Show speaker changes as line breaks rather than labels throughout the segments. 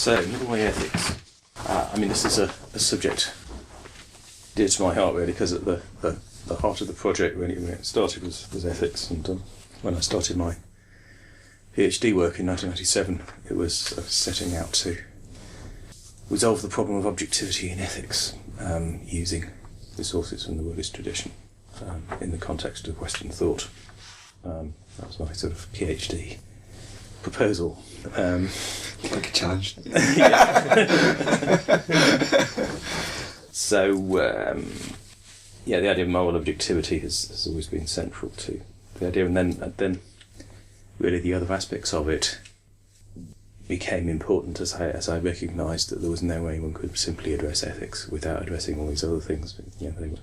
So, middle-way ethics. This is a subject dear to my heart, really, because at the heart of the project, when it started, was ethics. And when I started my PhD work in 1997, it was setting out to resolve the problem of objectivity in ethics, using resources from the Buddhist tradition in the context of Western thought. That was my sort of PhD proposal.
Like a challenge.
So, the idea of moral objectivity has always been central to the idea, and then really the other aspects of it became important as I recognised that there was no way one could simply address ethics without addressing all these other things. They were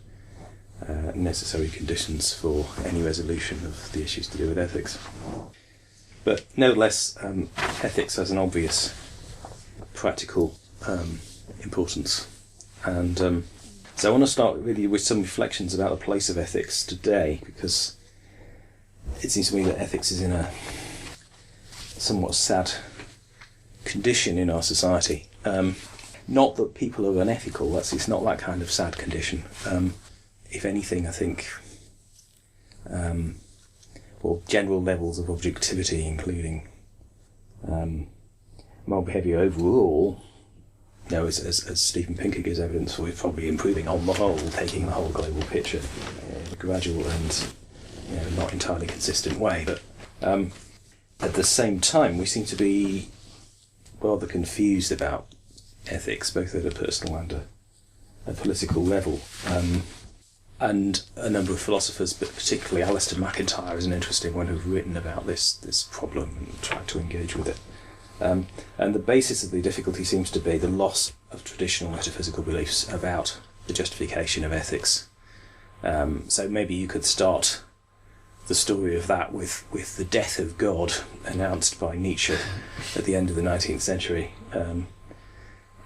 necessary conditions for any resolution of the issues to do with ethics. But nevertheless, ethics has an obvious practical importance. And so I want to start really with some reflections about the place of ethics today, because it seems to me that ethics is in a somewhat sad condition in our society. Not that people are unethical, it's not that kind of sad condition. If anything, I think general levels of objectivity, including moral behaviour overall, as Steven Pinker gives evidence for, is probably improving on the whole, taking the whole global picture in a gradual and not entirely consistent way. But at the same time, we seem to be rather confused about ethics, both at a personal and a political level. And a number of philosophers, but particularly Alistair MacIntyre is an interesting one, who've written about this problem and tried to engage with it. And the basis of the difficulty seems to be the loss of traditional metaphysical beliefs about the justification of ethics. So maybe you could start the story of that with the death of God announced by Nietzsche at the end of the 19th century.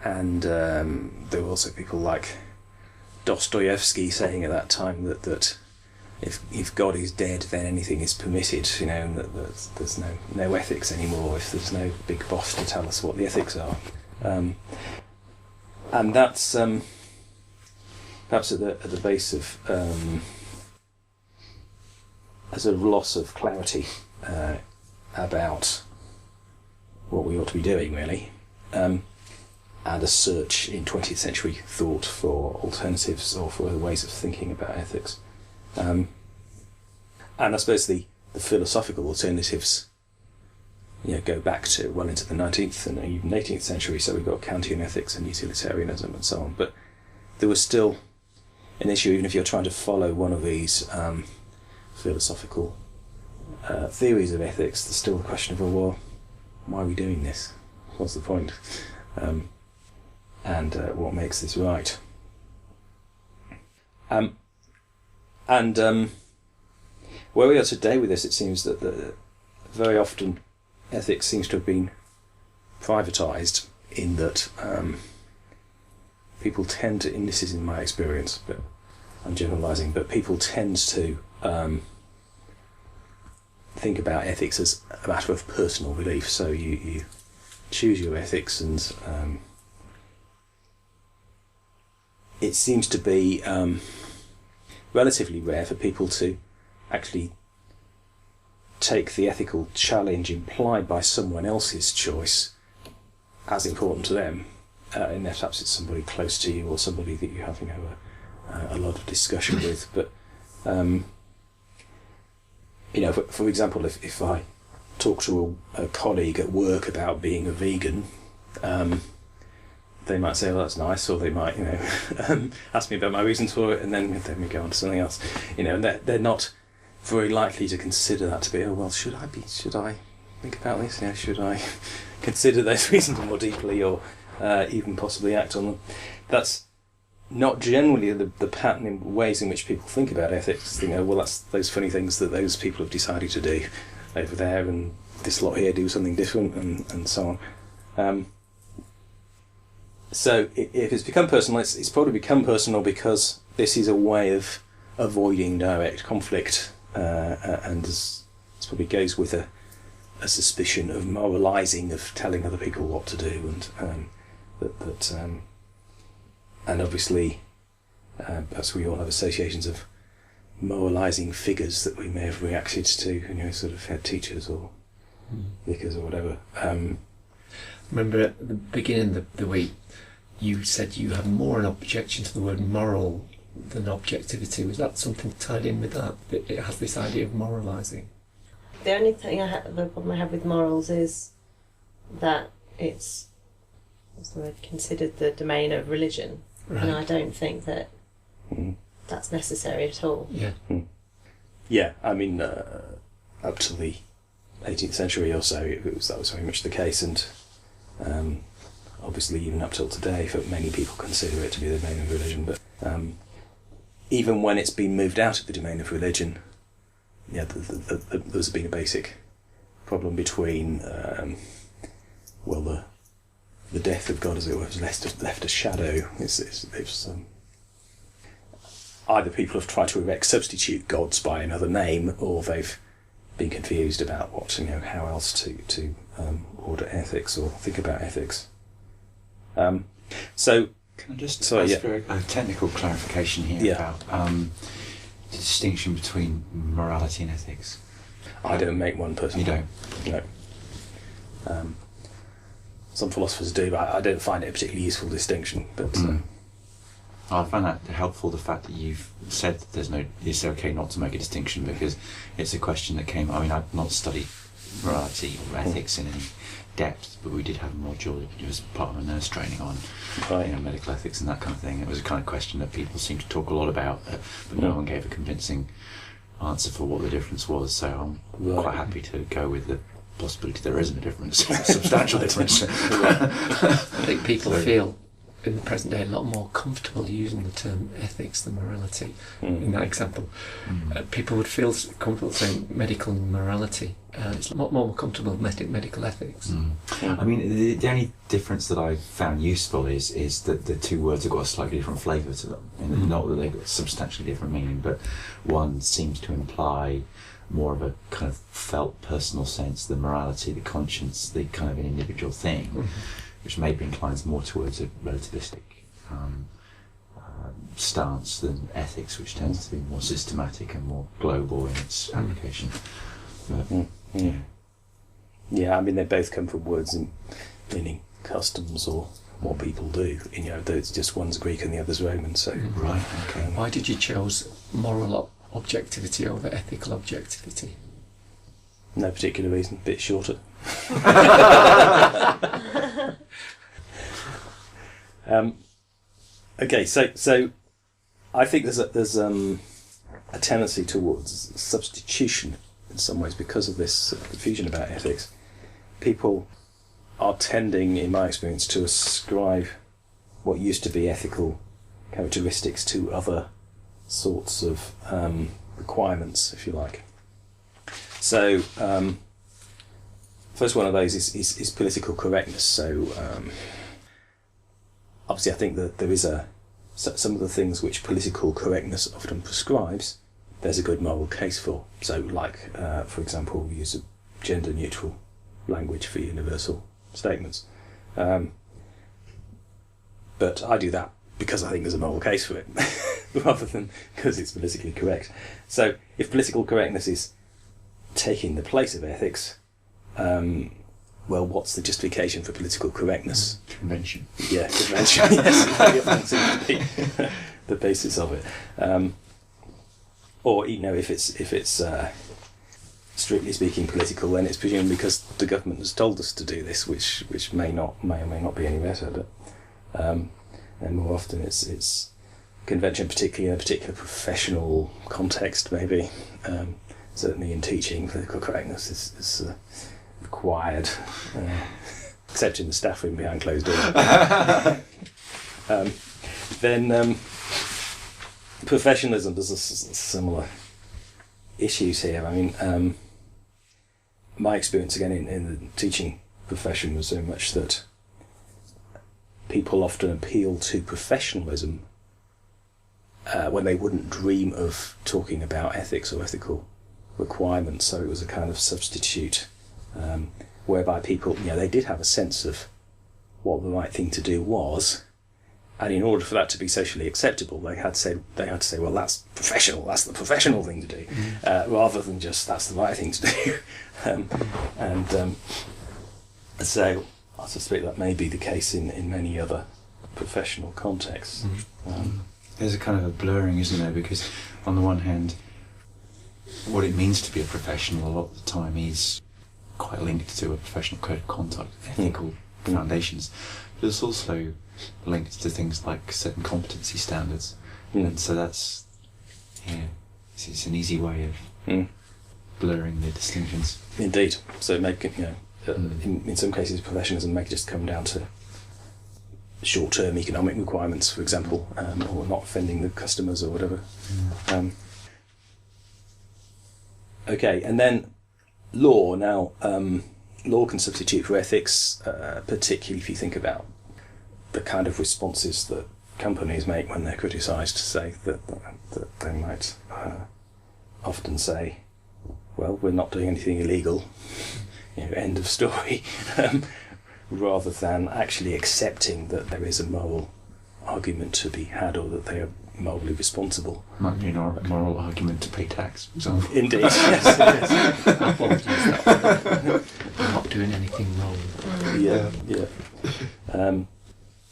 And there were also people like Dostoevsky saying at that time that if God is dead, then anything is permitted, and that there's no ethics anymore if there's no big boss to tell us what the ethics are. And that's perhaps at the base of a sort of loss of clarity about what we ought to be doing, really. And a search in 20th century thought for alternatives or for other ways of thinking about ethics. And I suppose the philosophical alternatives go back to well into the 19th and even 18th century, so we've got Kantian ethics and utilitarianism and so on. But there was still an issue, even if you're trying to follow one of these philosophical theories of ethics, there's still the question of, well, why are we doing this? What's the point? And what makes this right? Where we are today with this, it seems that very often ethics seems to have been privatised, in that people tend to, and this is in my experience, but I'm generalising, but people tend to think about ethics as a matter of personal belief. So you choose your ethics, and it seems to be relatively rare for people to actually take the ethical challenge implied by someone else's choice as important to them, unless perhaps it's somebody close to you or somebody that you have a lot of discussion with. But for example, if I talk to a colleague at work about being a vegan, they might say, well, that's nice, or they might ask me about my reasons for it, and then we go on to something else. And they're not very likely to consider that to be, oh, well, should I think about this? Should I consider those reasons more deeply, or even possibly act on them? That's not generally the pattern in ways in which people think about ethics. Well, that's those funny things that those people have decided to do over there, and this lot here do something different, and so on. So if it's become personal, it's probably become personal because this is a way of avoiding direct conflict, and this probably goes with a a suspicion of moralising, of telling other people what to do, and obviously, perhaps we all have associations of moralising figures that we may have reacted to, sort of head teachers or vicars or whatever.
Remember at the beginning of the week, you said you have more an objection to the word moral than objectivity. Was that something tied in with that it has this idea of moralising?
The only thing the problem I have with morals is that it's, what's the word, considered the domain of religion,
Right.
and I don't think that that's necessary at all.
Yeah.
Yeah, I mean, up to the 18th century or so, that was very much the case, and obviously even up till today, for many people consider it to be the domain of religion. But even when it's been moved out of the domain of religion, there's been a basic problem between, the death of God, as it were, has left a shadow. Either people have tried to substitute gods by another name, or they've been confused about how else to order ethics or think about ethics. So,
can I just
sorry,
ask for a technical clarification here about the distinction between morality and ethics?
I don't make one personally.
You don't?
No. Some philosophers do, but I don't find it a particularly useful distinction. But
I find that helpful, the fact that you've said that it's okay not to make a distinction, because it's a question that came. I mean, I've not studied morality or ethics in any depth, but we did have a module. It was part of a nurse training on medical ethics and that kind of thing. It was a kind of question that people seem to talk a lot about, but no one gave a convincing answer for what the difference was. So I'm quite happy to go with the possibility there isn't a difference, a substantial difference.
I think people feel in the present day a lot more comfortable using the term ethics than morality. In that example, people would feel comfortable saying medical morality. It's a lot more comfortable with medical ethics.
I mean, the only difference that I've found useful is that the two words have got a slightly different flavour to them. And not that they've got substantially different meaning, but one seems to imply more of a kind of felt personal sense, the morality, the conscience, the kind of an individual thing, which maybe inclines more towards a relativistic stance than ethics, which tends to be more systematic and more global in its application. But,
yeah, I mean, they both come from words meaning customs or what people do. It's just one's Greek and the other's Roman. So
right, okay.
Why did you choose moral objectivity over ethical objectivity?
No particular reason. A bit shorter. Okay, so I think there's a tendency towards substitution in some ways because of this confusion about ethics. People are tending, in my experience, to ascribe what used to be ethical characteristics to other sorts of requirements, if you like. So, first one of those is political correctness. So, obviously, I think that there is some of the things which political correctness often prescribes, there's a good moral case for. So, like, for example, we use a gender-neutral language for universal statements. But I do that because I think there's a moral case for it, rather than because it's politically correct. So, if political correctness is taking the place of ethics, well, what's the justification for political correctness?
Convention.
Yeah, convention. Yes, seems to be the basis of it. Or if it's strictly speaking political, then it's presumed because the government has told us to do this, which may or may not be any better. But and more often it's convention, particularly in a particular professional context, maybe. Certainly in teaching, political correctness is required, except in the staff room behind closed doors. Then professionalism, there's similar issues here. I mean, my experience again in the teaching profession was so much that people often appeal to professionalism when they wouldn't dream of talking about ethics or ethical requirements. So it was a kind of substitute whereby people, they did have a sense of what the right thing to do was, and in order for that to be socially acceptable, they had to say, well, that's professional. That's the professional thing to do, rather than just that's the right thing to do. So I suspect that may be the case in many other professional contexts.
There's a kind of a blurring, isn't there? Because on the one hand, what it means to be a professional a lot of the time is quite linked to a professional code of conduct, ethical foundations, but it's also linked to things like certain competency standards, and so that's it's an easy way of blurring the distinctions.
Indeed. So in some cases, professionalism may just come down to short-term economic requirements, for example, or not offending the customers or whatever. Okay, and then law. Now, law can substitute for ethics, particularly if you think about the kind of responses that companies make when they're criticised. Say that they might often say, "Well, we're not doing anything illegal." End of story. Rather than actually accepting that there is a moral argument to be had, or that they are morally responsible.
Might be a moral argument to pay tax, for example.
Indeed, yes, it is.
I'm not doing anything wrong.
Yeah.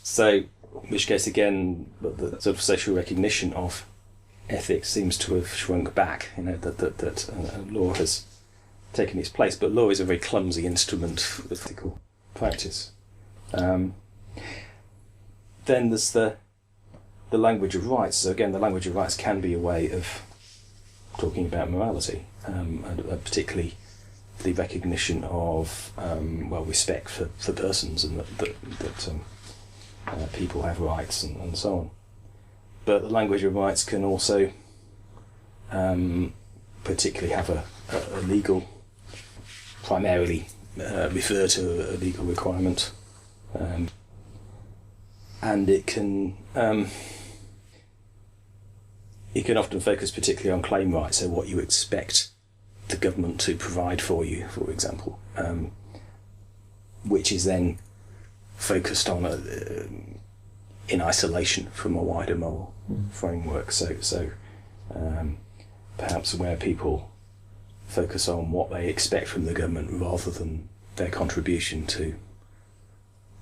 So, in which case again, the sort of social recognition of ethics seems to have shrunk back. That law has taken its place, but law is a very clumsy instrument for ethical practice. Then there's the language of rights. So again, the language of rights can be a way of talking about morality, and particularly the recognition of respect for persons, and that people have rights and so on. But the language of rights can also particularly have a legal, primarily refer to a legal requirement, and it can often focus particularly on claim rights, so what you expect the government to provide for you, for example, which is then focused on in isolation from a wider moral framework. So perhaps where people focus on what they expect from the government rather than their contribution to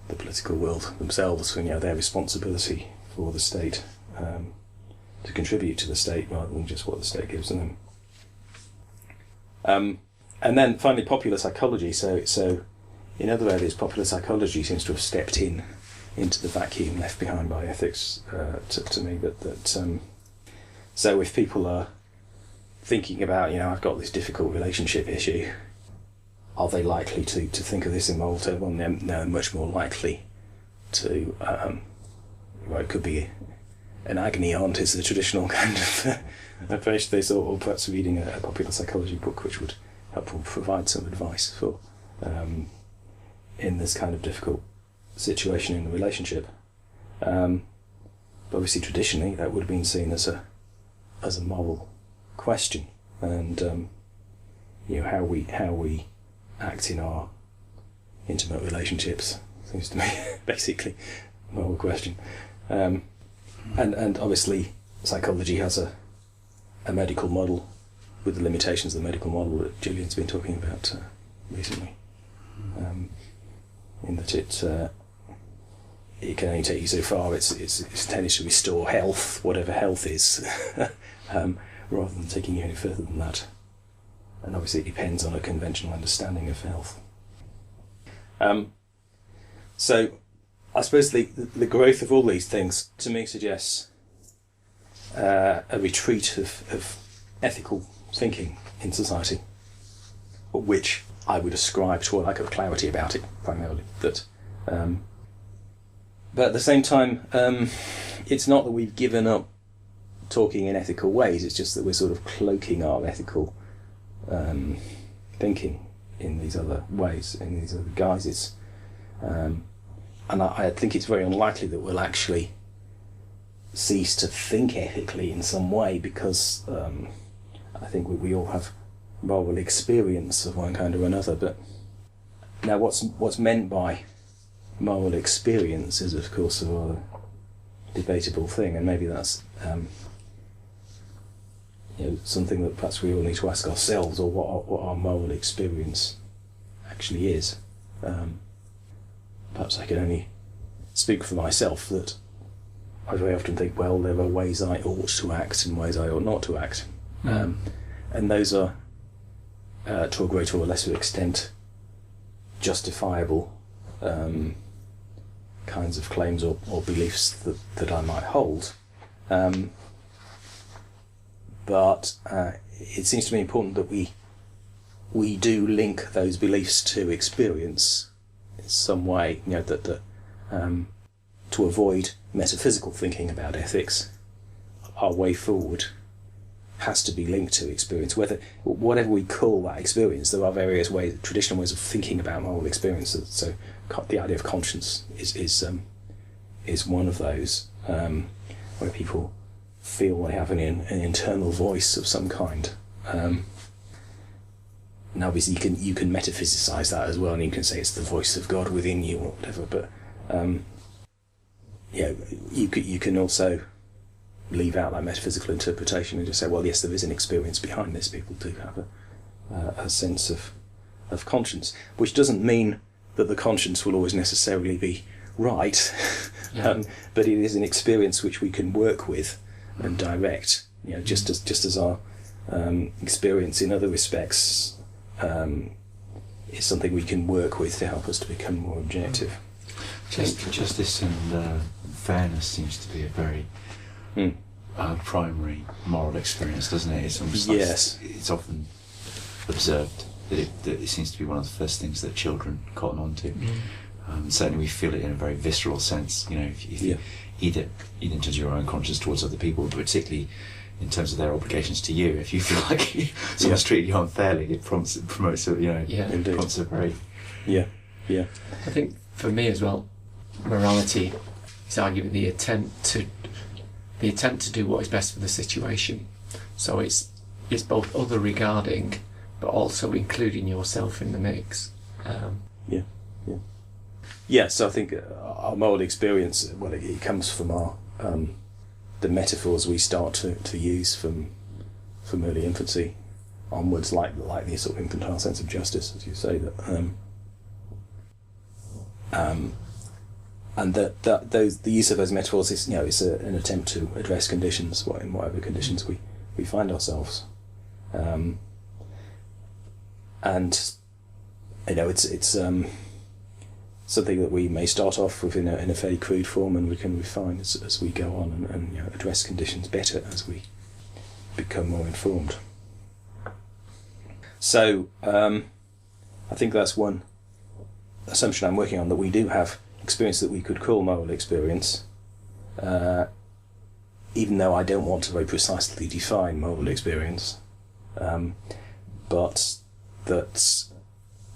the political world themselves, their responsibility for the state, to contribute to the state rather than just what the state gives them. And then finally, popular psychology. So in other areas, popular psychology seems to have stepped into the vacuum left behind by ethics, to me. So if people are thinking about, I've got this difficult relationship issue, are they likely to think of this in moral terms? Well, they're much more likely to, it could be an agony aunt is the traditional kind of approach to this, or perhaps reading a popular psychology book which would help provide some advice for in this kind of difficult situation in the relationship. But obviously traditionally that would have been seen as a moral question, and how we act in our intimate relationships seems to me basically a moral question. And obviously psychology has a medical model with the limitations of the medical model that Julian's been talking about recently, in that it can only take you so far. It's intended to restore health, whatever health is, rather than taking you any further than that. And obviously it depends on a conventional understanding of health. So I suppose the growth of all these things to me suggests a retreat of ethical thinking in society, which I would ascribe to a lack of clarity about it, primarily. But at the same time, it's not that we've given up talking in ethical ways, it's just that we're sort of cloaking our ethical thinking in these other ways, in these other guises. And I think it's very unlikely that we'll actually cease to think ethically in some way, because I think we all have moral experience of one kind or another, but Now, what's meant by moral experience is, of course, a rather debatable thing, and maybe that's something that perhaps we all need to ask ourselves, or what our moral experience actually is. Perhaps I can only speak for myself that I very often think, well, there are ways I ought to act and ways I ought not to act. And those are, to a greater or lesser extent, justifiable kinds of claims or beliefs that I might hold. But it seems to me important that we do link those beliefs to experience in some way, that to avoid metaphysical thinking about ethics, our way forward has to be linked to experience. Whatever we call that experience, there are various ways, traditional ways of thinking about moral experience. So the idea of conscience is one of those, where people feel they have an internal voice of some kind. And obviously you can metaphysicize that as well, and you can say it's the voice of God within you or whatever. But you can also leave out that metaphysical interpretation and just say, well, yes, there is an experience behind this. People do have a sense of conscience, which doesn't mean that the conscience will always necessarily be right, but it is an experience which we can work with and direct. Just as our experience in other respects is something we can work with to help us to become more objective.
Justice and fairness seems to be a very primary moral experience, doesn't it? It's almost
yes.
It's often observed that it seems to be one of the first things that children cotton on to. Certainly we feel it in a very visceral sense, if you either in terms of your own conscience towards other people, but particularly in terms of their obligations to you. If you feel like someone's treated you unfairly, it promotes a very...
I think for me as well, morality is arguably the attempt to do what is best for the situation. So it's both other regarding, but also including yourself in the mix.
So I think our moral experience, well, it comes from our the metaphors we start to use from early infancy onwards, like the sort of infantile sense of justice, as you say, that and the use of those metaphors is an attempt to address conditions, in whatever conditions we find ourselves, and it's something that we may start off with in a fairly crude form, and we can refine as we go on and address conditions better as we become more informed. So I think that's one assumption I'm working on, that we do have experience that we could call moral experience, even though I don't want to very precisely define moral experience, but that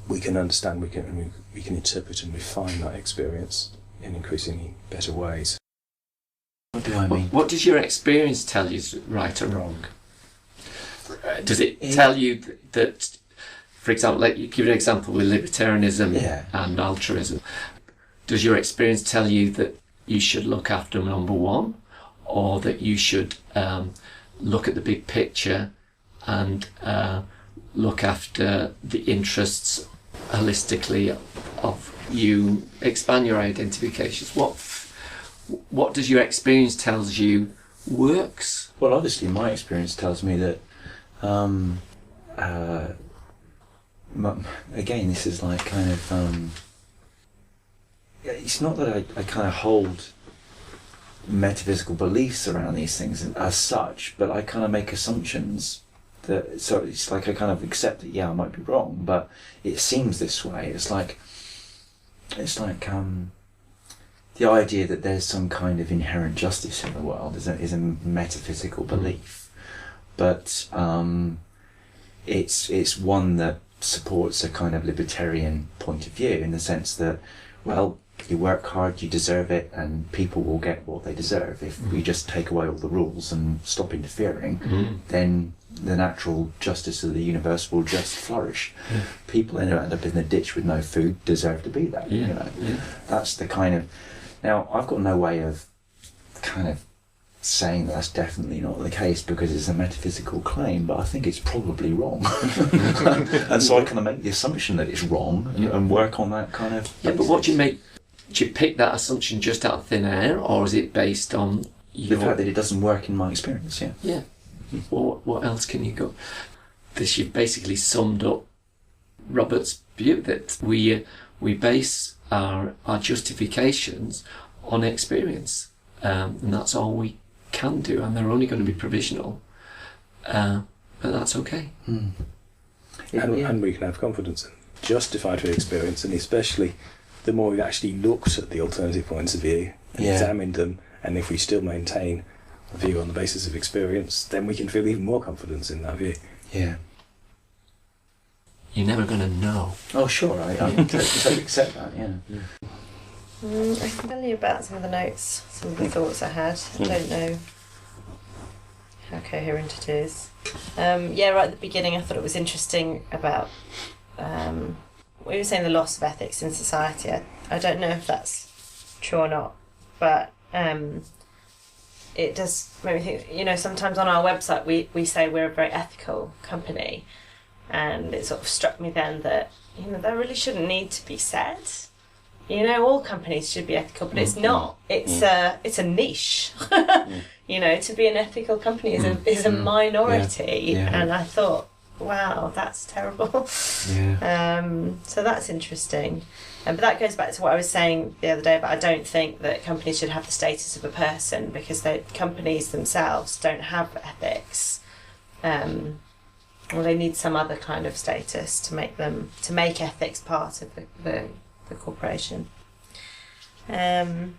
we can understand, we can interpret and refine that experience in increasingly better ways.
What do I mean?
What does your experience tell you is right or wrong? Does it tell you that, for example, like you give an example with libertarianism and altruism, does your experience tell you that you should look after number one, or that you should look at the big picture and look after the interests holistically of you, expand your identifications? What does your experience tells you works?
Well, obviously my experience tells me that again, this is like kind of it's not that I kind of hold metaphysical beliefs around these things as such, but I kind of make assumptions so it's like I kind of accept that I might be wrong, but it seems this way. It's like the idea that there's some kind of inherent justice in the world is a metaphysical belief, but it's one that supports a kind of libertarian point of view, in the sense that, well, you work hard, you deserve it, and people will get what they deserve. If we just take away all the rules and stop interfering, then the natural justice of the universe will just flourish. People who end up in the ditch with no food deserve to be there. You know, that's the kind of. Now, I've got no way of kind of saying that's definitely not the case because it's a metaphysical claim, but I think it's probably wrong. And so I kind of make the assumption that it's wrong and work on that kind of.
Yeah, but what do you make? Do you pick that assumption just out of thin air, or is it based on
the fact that it doesn't work in my experience? Yeah.
Yeah. What else can you go? This, you've basically summed up Robert's view that we base our justifications on experience, and that's all we can do, and they're only going to be provisional, but that's okay.
And we can have confidence in justified through experience, and especially the more we've actually looked at the alternative points of view and examined them, and if we still maintain a view on the basis of experience, then we can feel even more confidence in that view.
Yeah.
You're never going to know.
Oh, sure, I totally accept that, yeah.
I can tell you about some of the notes, some of the thoughts I had. I don't know how coherent it is. Right at the beginning I thought it was interesting about, we were saying the loss of ethics in society. I don't know if that's true or not, but it does make me think, sometimes on our website we say we're a very ethical company, and it sort of struck me then that, that really shouldn't need to be said. All companies should be ethical, but it's not. It's a niche. To be an ethical company is a minority, and I thought, wow, that's terrible. So that's interesting, but that goes back to what I was saying the other day. But I don't think that companies should have the status of a person, because companies themselves don't have ethics. Well, they need some other kind of status to make ethics part of the corporation. And